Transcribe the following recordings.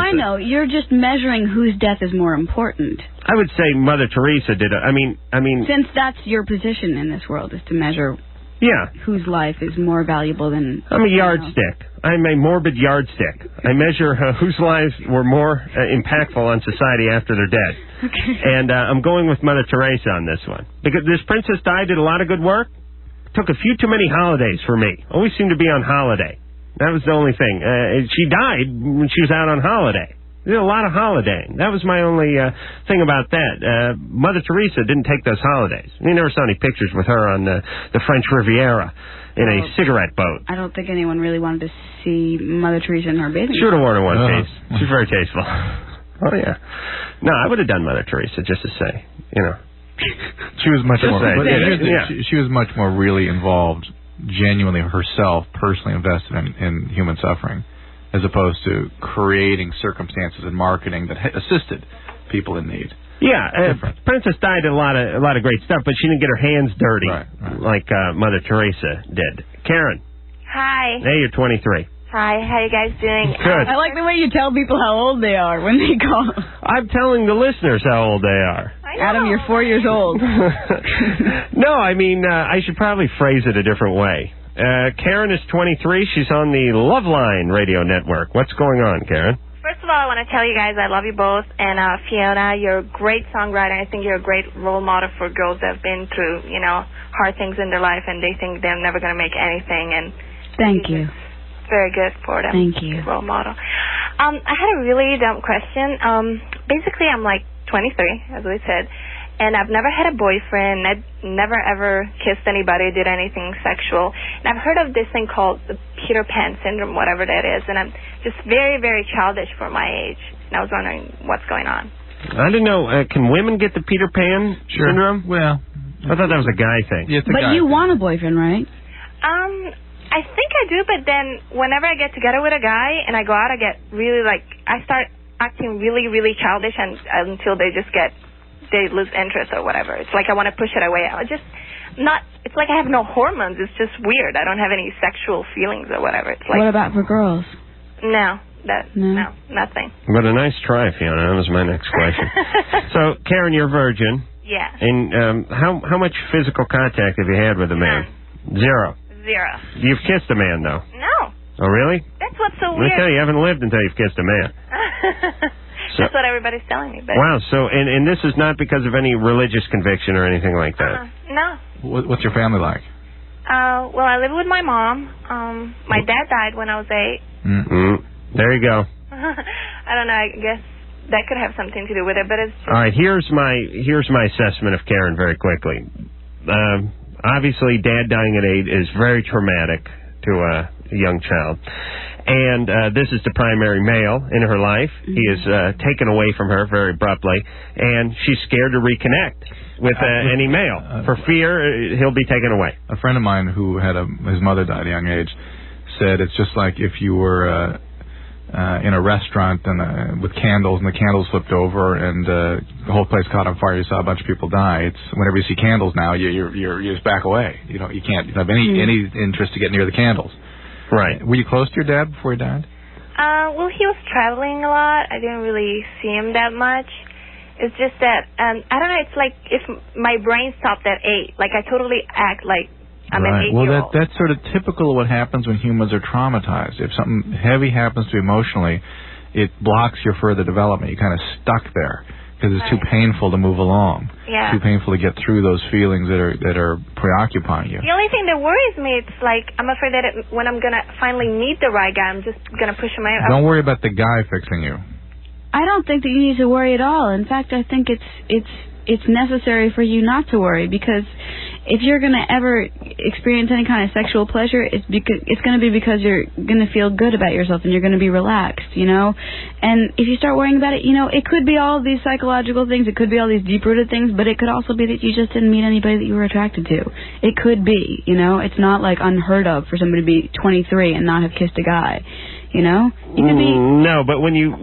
I know. You're just measuring whose death is more important. I would say Mother Teresa did it. I mean... Since that's your position in this world, is to measure whose life is more valuable than... I'm a yardstick. I'm a morbid yardstick. I measure whose lives were more impactful on society after they're dead. Okay. And I'm going with Mother Teresa on this one. Because this Princess Di did a lot of good work. Took a few too many holidays for me. Always seemed to be on holiday. That was the only thing. She died when she was out on holiday. Did a lot of holidaying. That was my only thing about that. Mother Teresa didn't take those holidays. You never saw any pictures with her on the French Riviera in a cigarette boat. I don't think anyone really wanted to see Mother Teresa in her bathing suit. She would have worn it one piece. She's very tasteful. Oh, yeah. No, I would have done Mother Teresa, just to say, you know. She was much more. She was much more really involved, genuinely herself, personally invested in human suffering, as opposed to creating circumstances and marketing that assisted people in need. Yeah, Princess Di did a lot of great stuff, but she didn't get her hands dirty like Mother Teresa did. Karen. Hi. Hey, you're 23. Hi, how you guys doing? Good. I like the way you tell people how old they are when they call. I'm telling the listeners how old they are. Adam, you're 4 years old. No, I mean, I should probably phrase it a different way. Karen is 23. She's on the Loveline radio network. What's going on, Karen? First of all, I want to tell you guys I love you both. And Fiona, you're a great songwriter. I think you're a great role model for girls that have been through, you know, hard things in their life and they think they're never going to make anything. And Thank you. Very good for them. Thank you. Role model. I had a really dumb question. Basically, I'm like 23, as we said, and I've never had a boyfriend. I've never ever kissed anybody, did anything sexual. And I've heard of this thing called the Peter Pan syndrome, whatever that is, and I'm just very, very childish for my age. And I was wondering what's going on. I didn't know. Can women get the Peter Pan syndrome? Well, I thought that was a guy thing. Yeah, but you want a boyfriend, right? I think I do, but then whenever I get together with a guy and I go out, I get really, I start acting really, really childish until they lose interest or whatever. It's like I want to push it away. It's like I have no hormones. It's just weird. I don't have any sexual feelings or whatever. It's like, what about for girls? No, nothing. But a nice try, Fiona. That was my next question. So, Karen, you're a virgin. Yeah. And how much physical contact have you had with a man? Zero. You've kissed a man, though? No. Oh, really? That's what's so weird. Let me tell you, you haven't lived until you've kissed a man. That's what everybody's telling me. But wow, so, and this is not because of any religious conviction or anything like that? No. What's your family like? Well, I live with my mom. My dad died when I was 8. There you go. I don't know, I guess that could have something to do with it, but it's just... All right, here's my assessment of Karen very quickly. Obviously, Dad dying at 8 is very traumatic to a young child. And this is the primary male in her life. He is taken away from her very abruptly, and she's scared to reconnect with any male. For fear, he'll be taken away. A friend of mine who had his mother die at a young age said it's just like if you were in a restaurant and with candles, and the candles flipped over, and the whole place caught on fire. You saw a bunch of people die. It's whenever you see candles now, you just back away. You can't have any interest to get near the candles. Right. Were you close to your dad before he died? Well, he was traveling a lot. I didn't really see him that much. It's just that I don't know. It's like if my brain stopped at 8. Like I totally act like I'm an 8-year-old. Well, that's sort of typical of what happens when humans are traumatized. If something heavy happens to you emotionally, it blocks your further development. You're kind of stuck there because it's too painful to move along. Yeah. It's too painful to get through those feelings that are preoccupying you. The only thing that worries me, it's like I'm afraid that when I'm going to finally meet the right guy, I'm just going to push him out. Don't worry about the guy fixing you. I don't think that you need to worry at all. In fact, I think it's necessary for you not to worry, because if you're going to ever experience any kind of sexual pleasure, it's going to be because you're going to feel good about yourself and you're going to be relaxed, you know? And if you start worrying about it, you know, it could be all of these psychological things, it could be all these deep-rooted things, but it could also be that you just didn't meet anybody that you were attracted to. It could be, you know? It's not like unheard of for somebody to be 23 and not have kissed a guy. You know, you could be... No, but when you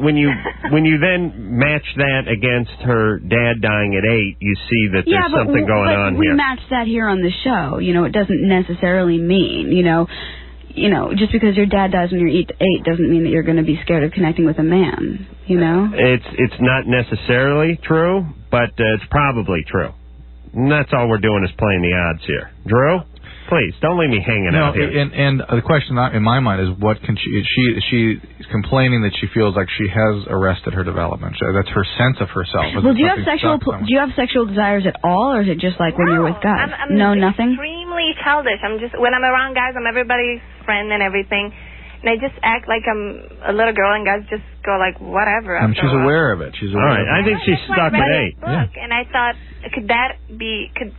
then match that against her dad dying at 8, you see that there's something going on here. We match that here on the show. You know, it doesn't necessarily mean, you know, you know, just because your dad dies when you're 8 doesn't mean that you're going to be scared of connecting with a man, you know? It's not necessarily true, but it's probably true. And that's all we're doing is playing the odds here. Drew, please, don't leave me hanging out here. And the question in my mind is, what can she's complaining that she feels like she has arrested her development. That's her sense of herself. Well, do you have sexual desires at all, or is it just like when you're with guys? I'm nothing? Extremely childish. When I'm around guys, I'm everybody's friend and everything. And I just act like I'm a little girl, and guys just go like, whatever. And she's aware of it. She's aware. All right, I think she's stuck at 8. Yeah. And I thought, could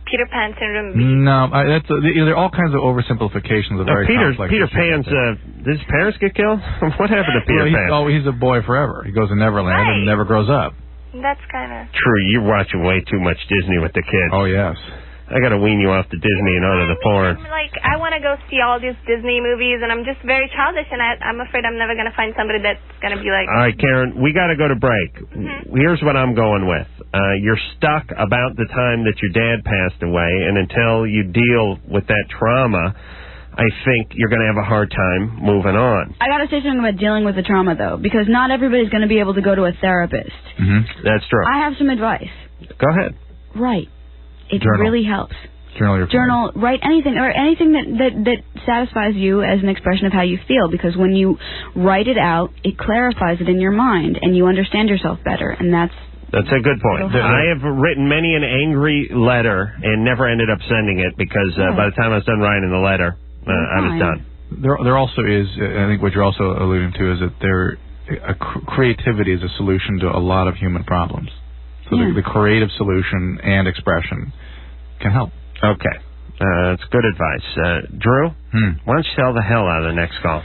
Peter Pan syndrome be? No, there are all kinds of oversimplifications of very complex Peter Pan's. Did his parents get killed? What happened to Peter Pan? He's a boy forever. He goes to Neverland and never grows up. That's kind of true. You're watching way too much Disney with the kids. Oh yes. I got to wean you off the Disney and onto the porn. I want to go see all these Disney movies, and I'm just very childish, and I'm afraid I'm never going to find somebody that's going to be like... All right, Karen, we got to go to break. Here's what I'm going with. You're stuck about the time that your dad passed away, and until you deal with that trauma, I think you're going to have a hard time moving on. I got to say something about dealing with the trauma, though, because not everybody's going to be able to go to a therapist. That's true. I have some advice. Go ahead. Right. It Journal. really helps. Journal. Write anything that satisfies you as an expression of how you feel, because when you write it out, it clarifies it in your mind, and you understand yourself better, and that's a good point. I have written many an angry letter and never ended up sending it because by the time I was done writing the letter, I was done. There also is, I think what you're also alluding to is that creativity is a solution to a lot of human problems. So the creative solution and expression can help. Okay. That's good advice. Drew, why don't you tell the hell out of the next call?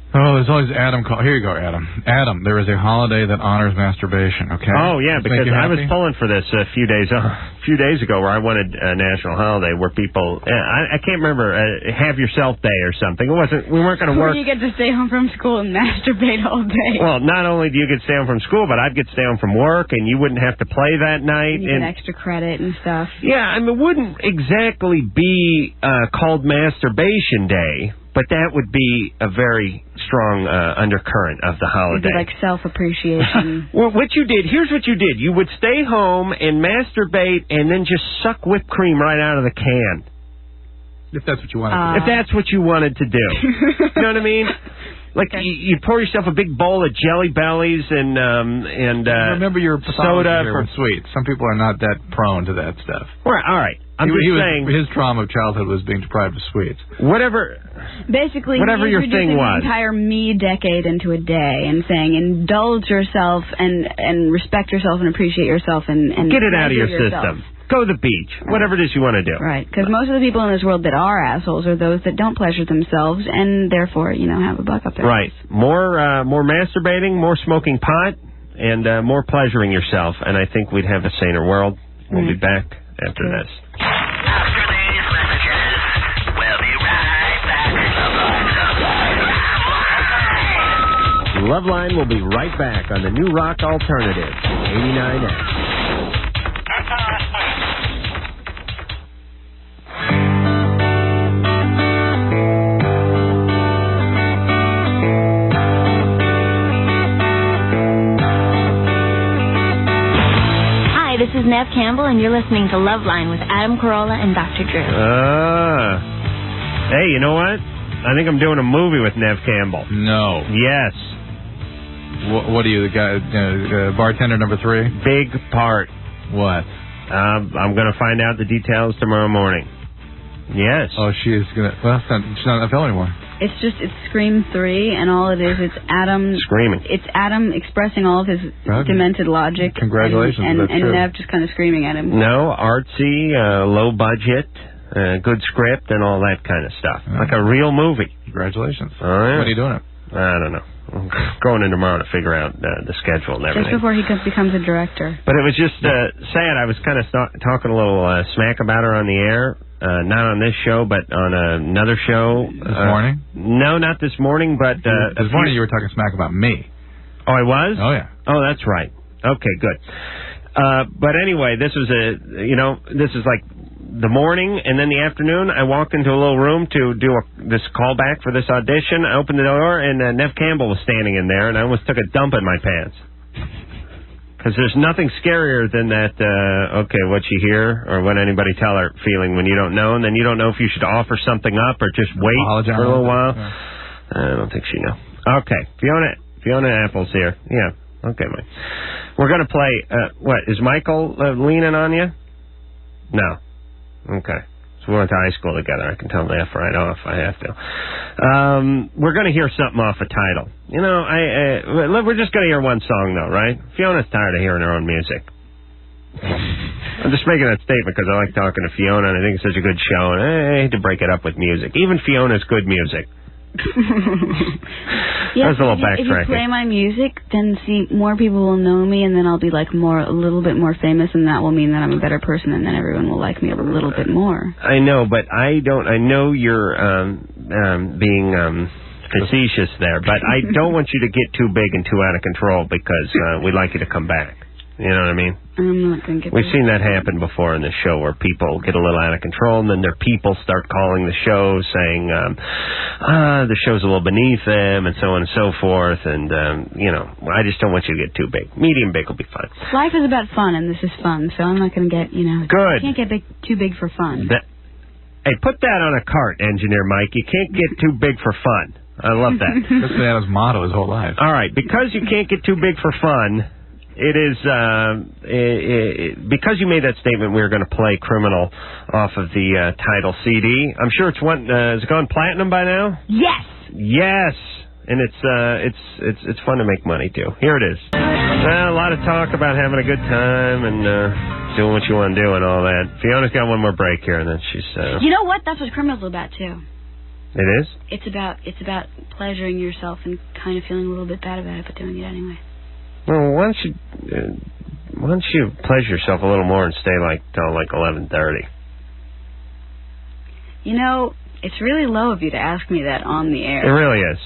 Oh, there's always Adam call. Here you go, Adam. Adam, there is a holiday that honors masturbation, okay? Oh, yeah, because I was pulling for this a few days ago where I wanted a national holiday where people, I can't remember, have yourself day or something. We weren't going to work. Where you get to stay home from school and masturbate all day. Well, not only do you get to stay home from school, but I'd get to stay home from work, and you wouldn't have to play that night. And you get extra credit and stuff. Yeah, I mean, it wouldn't exactly be called Masturbation Day, but that would be a very strong undercurrent of the holiday. It'd be like self-appreciation. Well, here's what you did. You would stay home and masturbate and then just suck whipped cream right out of the can. If that's what you wanted to do. If that's what you wanted to do. You know what I mean? Like, you'd pour yourself a big bowl of Jelly Bellies and remember your soda for sweets. Some people are not that prone to that stuff. Right, all right. I'm just saying his trauma of childhood was being deprived of sweets. Basically, whatever your thing was. The entire me decade into a day and saying indulge yourself and respect yourself and appreciate yourself and get it out of your system. Go to the beach. Whatever it is you want to do. Right, because most of the people in this world that are assholes are those that don't pleasure themselves and therefore, have a buck up there. Right. More masturbating, more smoking pot, and more pleasuring yourself. And I think we'd have a saner world. We'll be back after this. After these messages, we'll be right back. Loveline will be right back on the New Rock Alternative, 89X. This is Nev Campbell, and you're listening to Loveline with Adam Carolla and Dr. Drew. Hey, you know what? I think I'm doing a movie with Nev Campbell. No. Yes. What are you, the guy, bartender number 3? Big part. What? I'm going to find out the details tomorrow morning. Yes. Oh, she's going to... Well, she's not NFL anymore. It's Scream 3, and all it is, it's Adam... Screaming. It's Adam expressing all of his demented logic. Congratulations, and Nev just kind of screaming at him. No, artsy, low budget, good script, and all that kind of stuff. Like a real movie. Congratulations. Oh, yeah. When are you doing it? I don't know. I'm going in tomorrow to figure out the schedule and everything. Just before he becomes a director. But it was just sad. I was kind of talking a little smack about her on the air. Not on this show, but on another show. This morning? No, not this morning, but... this morning you were talking smack about me. Oh, I was? Oh, yeah. Oh, that's right. Okay, good. But anyway, this was this is like the morning and then the afternoon, I walked into a little room to do this callback for this audition. I opened the door, and Nev Campbell was standing in there, and I almost took a dump in my pants. Because there's nothing scarier than that, okay, what you hear or what anybody tell her feeling when you don't know, and then you don't know if you should offer something up or just wait for a little while. Yeah. I don't think she knew. Okay, Fiona Apple's here. Yeah, okay, Mike. We're going to play, what, is Michael leaning on you? No. Okay. So we went to high school together. I can tell that right off. I have to. We're going to hear something off a title. You know, we're just going to hear one song, though, right? Fiona's tired of hearing her own music. I'm just making that statement because I like talking to Fiona, and I think it's such a good show, and I hate to break it up with music. Even Fiona's good music. Yeah, that's a little backtracking. If you play my music, then more people will know me, and then I'll be like a little bit more famous, and that will mean that I'm a better person, and then everyone will like me a little bit more. I know, but I know you're being facetious there, but I don't want you to get too big and too out of control because we'd like you to come back. You know what I mean? I'm not going to get We've seen that happen before in the show where people get a little out of control and then their people start calling the show saying the show's a little beneath them and so on and so forth. And, you know, I just don't want you to get too big. Medium big will be fine. Life is about fun, and this is fun, so I'm not going to get, Good. You can't get too big for fun. Hey, put that on a cart, Engineer Mike. You can't get too big for fun. I love that. That's Adam's motto his whole life. All right, because you can't get too big for fun, it is, because you made that statement, we were going to play Criminal off of the title CD. I'm sure it's has it gone platinum by now? Yes! Yes! And it's fun to make money, too. Here it is. Well, a lot of talk about having a good time and doing what you want to do and all that. Fiona's got one more break here, and then she's... You know what? That's what Criminal's about, too. It is? It's about pleasuring yourself and kind of feeling a little bit bad about it, but doing it anyway. Well, why don't you pleasure yourself a little more and stay till 11:30? You know, it's really low of you to ask me that on the air. It really is.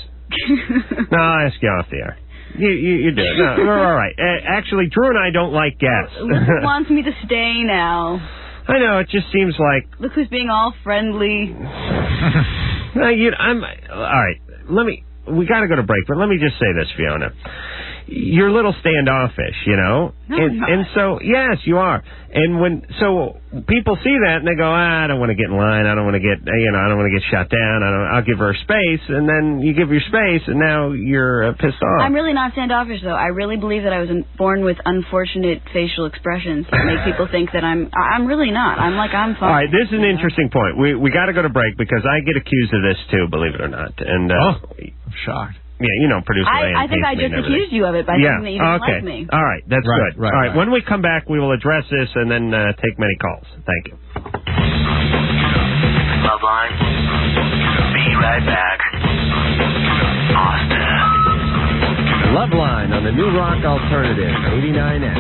No, I'll ask you off the air. You do it. No, we're all right. Actually, Drew and I don't like guests. Luke wants me to stay now. I know. It just seems like. Look who's being all friendly. No, all right. We got to go to break, but let me just say this, Fiona. You're a little standoffish, you know? No, I'm not. And so, yes, you are. And so people see that and they go, I don't want to get in line. I don't want to get, I don't want to get shut down. I'll give her space. And then you give her space and now you're pissed off. I'm really not standoffish, though. I really believe that I was born with unfortunate facial expressions that make people think that I'm really not. I'm fine. All right, this is an interesting point. We got to go to break because I get accused of this too, believe it or not. And I'm shocked. Yeah, producer I think I just accused you of it by saying that you didn't like me. All right, that's good. Right, all right, when we come back, we will address this and then take many calls. Thank you. Loveline. Be right back. Austin. Loveline on the New Rock Alternative, 89X.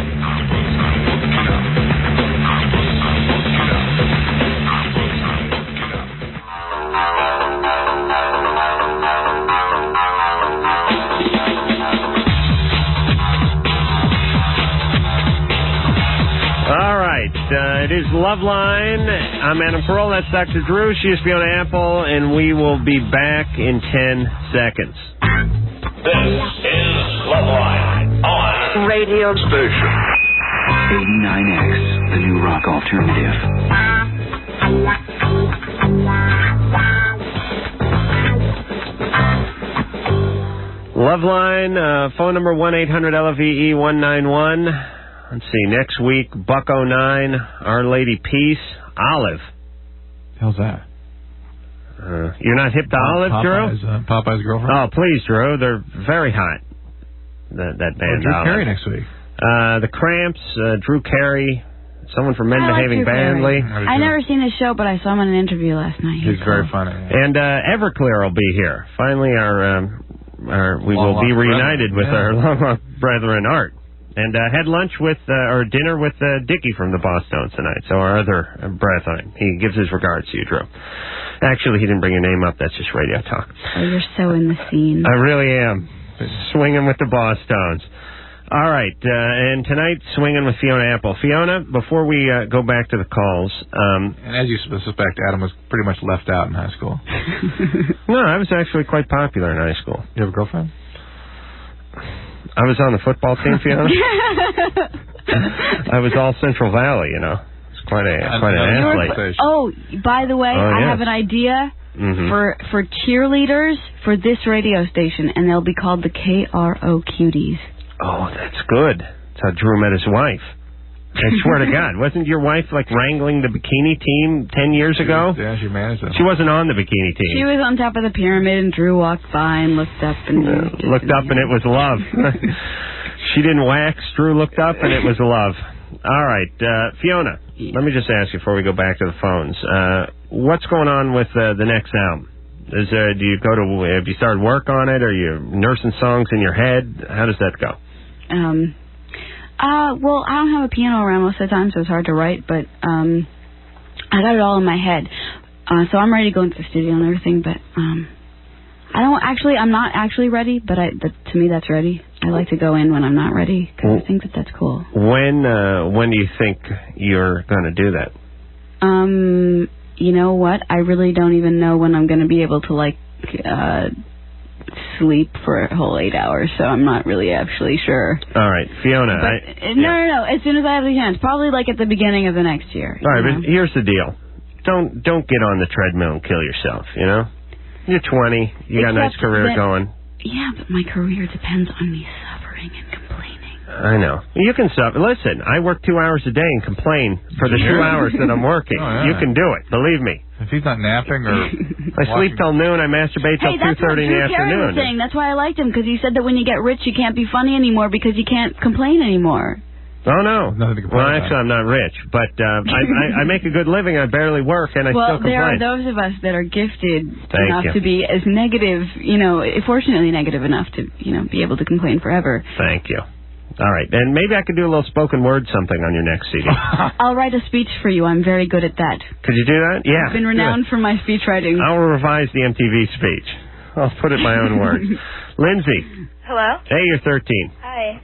It is Loveline. I'm Adam Carolla. That's Dr. Drew. She is Fiona Apple, and we will be back in 10 seconds. This is Loveline on Radio Station 89X, the New Rock Alternative. Loveline, phone number 1-800-LVE-191. Let's see, next week, Buck 09, Our Lady Peace, Olive. How's that? You're not hip to Olive, Drew? Popeye's girlfriend? Oh, please, Drew. They're very hot, that band. Drew Carey next week. The Cramps, Drew Carey, someone from Men Behaving Badly. I never seen his show, but I saw him in an interview last night. He's very funny. Yeah. And Everclear will be here. Finally, we will be reunited with our long-lost brethren, Art. And had lunch with, or dinner with Dickie from the Bosstones tonight. So our other brethren. He gives his regards to you, Drew. Actually, he didn't bring your name up. That's just radio talk. Oh, you're so in the scene. I really am. Swinging with the Bosstones. All right, and tonight, Swinging with Fiona Apple. Fiona, before we go back to the calls... and as you suspect, Adam was pretty much left out in high school. No, I was actually quite popular in high school. You have a girlfriend? I was on the football team, Fiona. I was all Central Valley, you know. It's quite an athlete. Oh, by the way, I have an idea for cheerleaders for this radio station, and they'll be called the KRO Cuties. Oh, that's good. That's how Drew met his wife. I swear to God, wasn't your wife like wrangling the bikini team 10 years ago? Yeah, she managed them. She wasn't on the bikini team. She was on top of the pyramid, and Drew walked by and looked up and it was love. She didn't wax. Drew looked up, and it was love. All right, Fiona. Let me just ask you before we go back to the phones. What's going on with the next album? Have you started work on it? Are you nursing songs in your head? How does that go? Well, I don't have a piano around most of the time, so it's hard to write, but I got it all in my head. So I'm ready to go into the studio and everything, but I'm not actually ready, but to me that's ready. I like to go in when I'm not ready, because I think that's cool. When do you think you're going to do that? You know what? I really don't even know when I'm going to be able to, sleep for a whole 8 hours, so I'm not really actually sure. All right, Fiona. No. As soon as I have the chance, probably at the beginning of the next year. All right, but here's the deal: don't get on the treadmill and kill yourself. You know, you're 20, you got a nice career going. Yeah, but my career depends on me suffering and complaining. I know. You can suffer. Listen, I work 2 hours a day and complain for the 2 hours that I'm working. Oh, yeah. You can do it. Believe me. If he's not napping or... I sleep till noon. I masturbate till 2:30 in the afternoon. Was saying. That's why I liked him, because he said that when you get rich, you can't be funny anymore because you can't complain anymore. Oh, no. Nothing to complain well, actually, I'm not rich, but I make a good living. I barely work, and I still complain. Well, there are those of us that are gifted enough to be as negative, fortunately negative enough to, be able to complain forever. Thank you. All right, and maybe I could do a little spoken word something on your next CD. I'll write a speech for you. I'm very good at that. Could you do that? Yeah. I've been renowned for my speech writing. I'll revise the MTV speech. I'll put it in my own words. Lindsay. Hello? Hey, you're 13. Hi.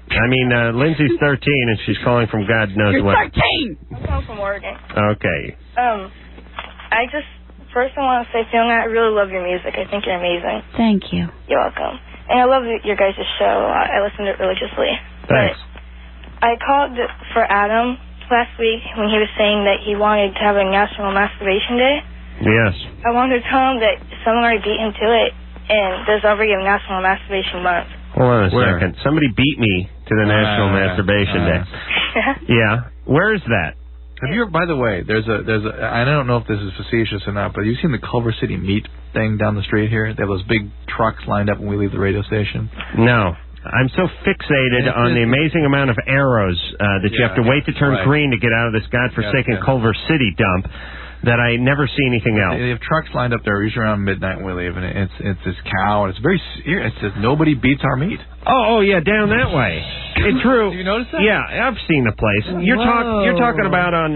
Lindsay's 13, and she's calling from God knows you're what. You're 13! I'm calling from Oregon. Okay. First I want to say, Fiona, I really love your music. I think you're amazing. Thank you. You're welcome. And I love your guys' show. I listen to it religiously. Thanks. But I called for Adam last week when he was saying that he wanted to have a National Masturbation Day. Yes. I wanted to tell him that someone already beat him to it, and there's already a National Masturbation Month. Hold on a second. Somebody beat me to the National Masturbation Day. Yeah. Where is that? Have you? By the way, there's a. I don't know if this is facetious or not, but have you seen the Culver City meat thing down the street here? They have those big trucks lined up when we leave the radio station. No. I'm so fixated on the amazing amount of arrows that you have to wait to turn green to get out of this godforsaken Culver City dump that I never see anything else. They have trucks lined up there usually around midnight when we leave, and it's this cow, and it's very serious. It says, nobody beats our meat. Oh, yeah, down that way. It's true. Have you noticed that? Yeah, I've seen the place. You're talking about on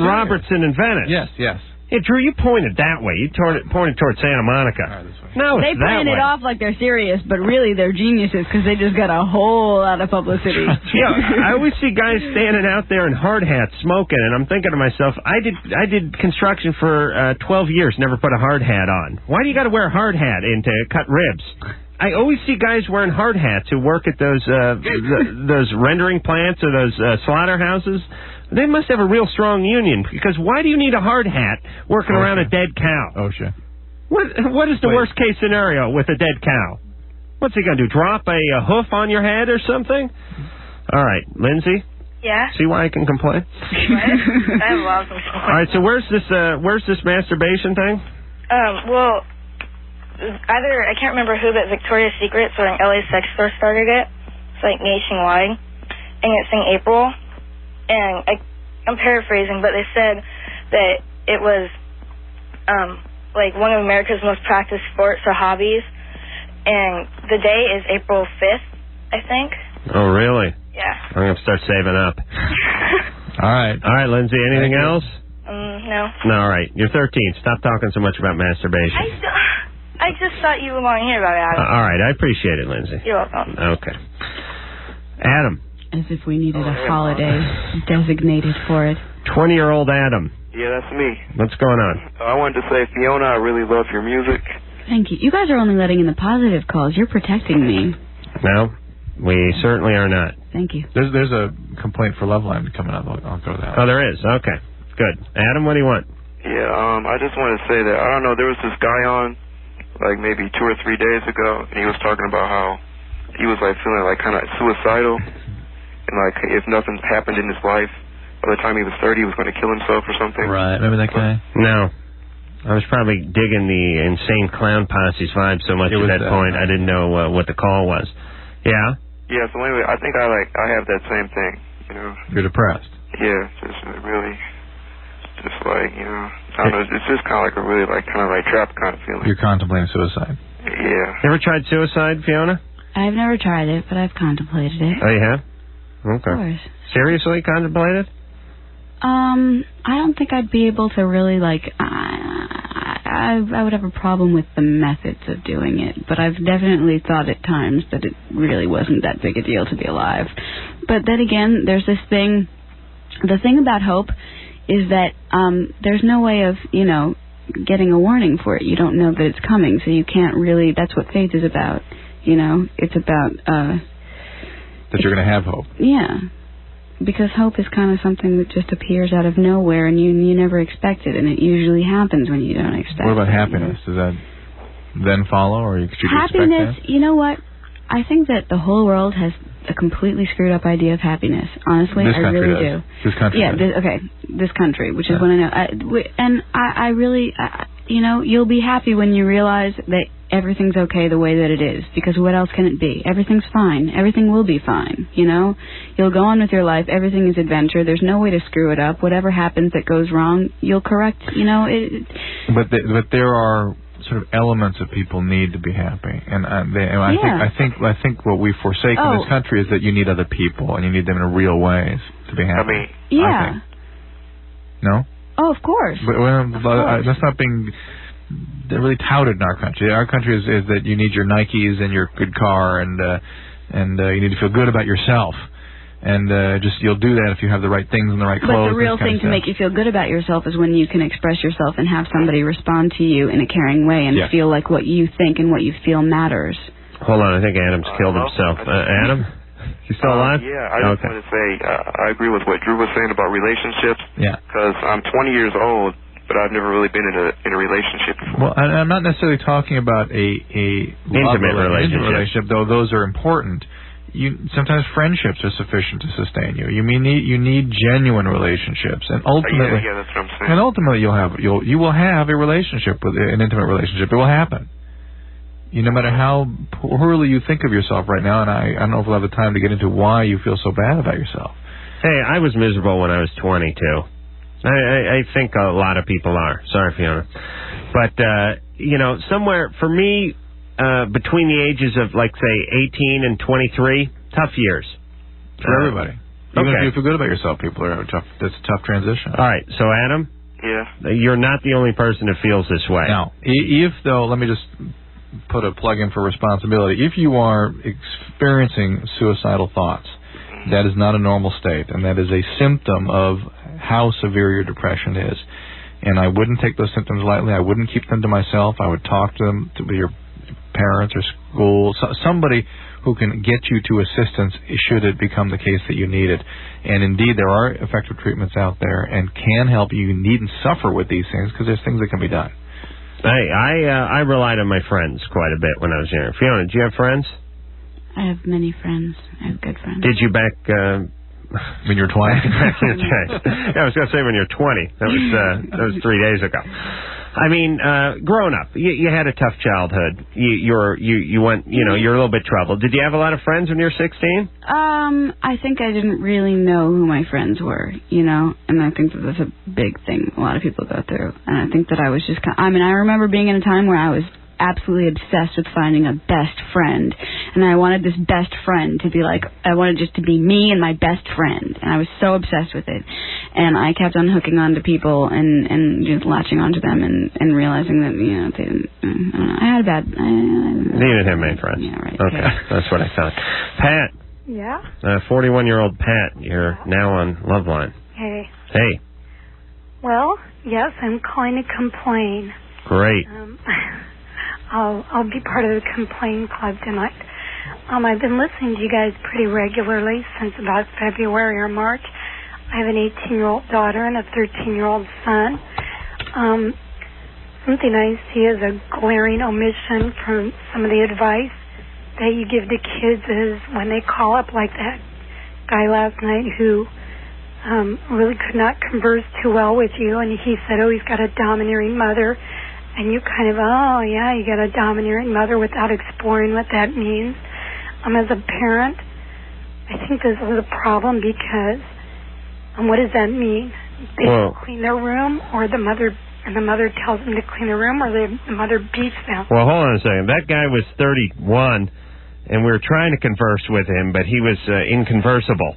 Robertson and Venice. Yes. Hey, Drew, you pointed that way. You pointed towards Santa Monica. No, they playing it off like they're serious, but really they're geniuses because they just got a whole lot of publicity. Yeah, I always see guys standing out there in hard hats smoking, and I'm thinking to myself, I did construction for 12 years, never put a hard hat on. Why do you got to wear a hard hat in to cut ribs? I always see guys wearing hard hats who work at those rendering plants or those slaughterhouses. They must have a real strong union, because why do you need a hard hat working around a dead cow? Oh, sure. What is the worst case scenario with a dead cow? What's he going to do, drop a hoof on your head or something? All right, Lindsay? Yeah? See why I can complain? What? I have a lot of complaints. All right, so where's this masturbation thing? Well, I can't remember who, but Victoria's Secret or an LA sex store started it. It's like nationwide. And it's in April. And I'm paraphrasing, but they said that it was like one of America's most practiced sports or hobbies. And the day is April 5th, I think. Oh, really? Yeah. I'm going to start saving up. All right, Lindsay, anything else? No. No, all right. You're 13. Stop talking so much about masturbation. I just thought you would want to hear about it, Adam. All right, I appreciate it, Lindsay. You're welcome. Okay. Adam. As if we needed a holiday designated for it. 20-year-old Adam. Yeah, that's me. What's going on? I wanted to say, Fiona, I really love your music. Thank you. You guys are only letting in the positive calls. You're protecting me. No, we certainly are not. Thank you. There's a complaint for Loveline coming up. I'll go to that. Oh, there is? Okay. Good. Adam, what do you want? Yeah, I just wanted to say that, I don't know, there was this guy on, like maybe 2 or 3 days ago, and he was talking about how he was like feeling like kind of suicidal, and like if nothing happened in his life, by the time he was 30, he was going to kill himself or something. Right, remember that guy? No. I was probably digging the Insane Clown Posse's vibe so much at that point, I didn't know what the call was. Yeah? Yeah, so anyway, I think I have that same thing, you know. You're depressed? Yeah, just really, just like, you know, I don't know, it's just kind of like a really like kind of like trapped kind of feeling. You're contemplating suicide? Yeah. You ever tried suicide, Fiona? I've never tried it, but I've contemplated it. Oh, you have? Okay. Of course. Seriously contemplated? I don't think I'd be able to really, like, I would have a problem with the methods of doing it, but I've definitely thought at times that it really wasn't that big a deal to be alive. But then again, there's this thing, the thing about hope is that there's no way of, you know, getting a warning for it. You don't know that it's coming, so you can't really, that's what faith is about, you know, it's about... that you're going to have hope. Yeah. Because hope is kind of something that just appears out of nowhere, and you never expect it, and it usually happens when you don't expect it. What about happiness? Does that then follow, or should you happiness, expect that? you know what? I think that the whole world has a completely screwed up idea of happiness. Honestly, this I really does. do. This country yeah, does. This country, which is what I know. And I really, you know, you'll be happy when you realize that everything's okay the way that it is, because what else can it be? Everything's fine. Everything will be fine, you know? You'll go on with your life. Everything is adventure. There's no way to screw it up. Whatever happens that goes wrong, you'll correct, you know? But there are sort of elements that people need to be happy, and I think what we forsake in this country is that you need other people, and you need them in real ways to be happy. I mean, yeah. I think. No? Oh, of course. But that's not being really touted in our country. Our country is that you need your Nikes and your good car, and you need to feel good about yourself. And you'll do that if you have the right things and the right clothes. But the real thing to make you feel good about yourself is when you can express yourself and have somebody respond to you in a caring way and feel like what you think and what you feel matters. Hold on, I think Adam's killed himself. Adam? You still alive? Yeah, I just want to say I agree with what Drew was saying about relationships. Yeah. Because I'm 20 years old, but I've never really been in a relationship before. Well, I'm not necessarily talking about a intimate relationship, though those are important. Sometimes friendships are sufficient to sustain you. You need genuine relationships, and ultimately, that's what I'm saying. And ultimately, you will have a relationship with an intimate relationship. It will happen. No matter how poorly you think of yourself right now, and I don't know if we'll have the time to get into why you feel so bad about yourself. Hey, I was miserable when I was 20 too. I think a lot of people are. Sorry, Fiona, but somewhere for me. Between the ages of, like, say, 18 and 23, tough years. For everybody. Even if you feel good about yourself, people are tough. That's a tough transition. All right, so Adam? Yeah? You're not the only person who feels this way. Now, let me just put a plug in for responsibility. If you are experiencing suicidal thoughts, that is not a normal state, and that is a symptom of how severe your depression is. And I wouldn't take those symptoms lightly. I wouldn't keep them to myself. I would talk to them, to your parents or school, somebody who can get you to assistance should it become the case that you need it. And indeed, there are effective treatments out there and can help you. You needn't suffer with these things because there's things that can be done. Hey, I relied on my friends quite a bit when I was younger. Fiona, do you have friends? I have many friends. I have good friends. Did you back... when you were 20? Yeah, I was going to say when you're 20. That was 3 days ago. I mean, growing up, you had a tough childhood. You went, you're a little bit troubled. Did you have a lot of friends when you were 16? I think I didn't really know who my friends were, and I think that that's a big thing a lot of people go through. And I think that I was just I remember being in a time where I was absolutely obsessed with finding a best friend, and I wanted this best friend to be like, I wanted just to be me and my best friend, and I was so obsessed with it, and I kept on hooking on to people and just latching onto them and realizing that they didn't, I don't know, I had a bad. You didn't have many friends. Yeah, right. Okay, that's what I thought. Pat, Yeah? 41-year-old Pat, you're now on Loveline. Hey. Hey. Well, yes, I'm calling to complain. Great. I'll be part of the complaint club tonight. I've been listening to you guys pretty regularly since about February or March. I have an 18-year-old daughter and a 13-year-old son. Something I see as a glaring omission from some of the advice that you give to kids is when they call up, like that guy last night who really could not converse too well with you, and he said, oh, he's got a domineering mother, and you kind of, oh, yeah, you got a domineering mother without exploring what that means. As a parent, I think this is a problem because what does that mean? They clean their room, or the mother tells them to clean their room, or the mother beats them? Well, hold on a second. That guy was 31, and we were trying to converse with him, but he was inconversable.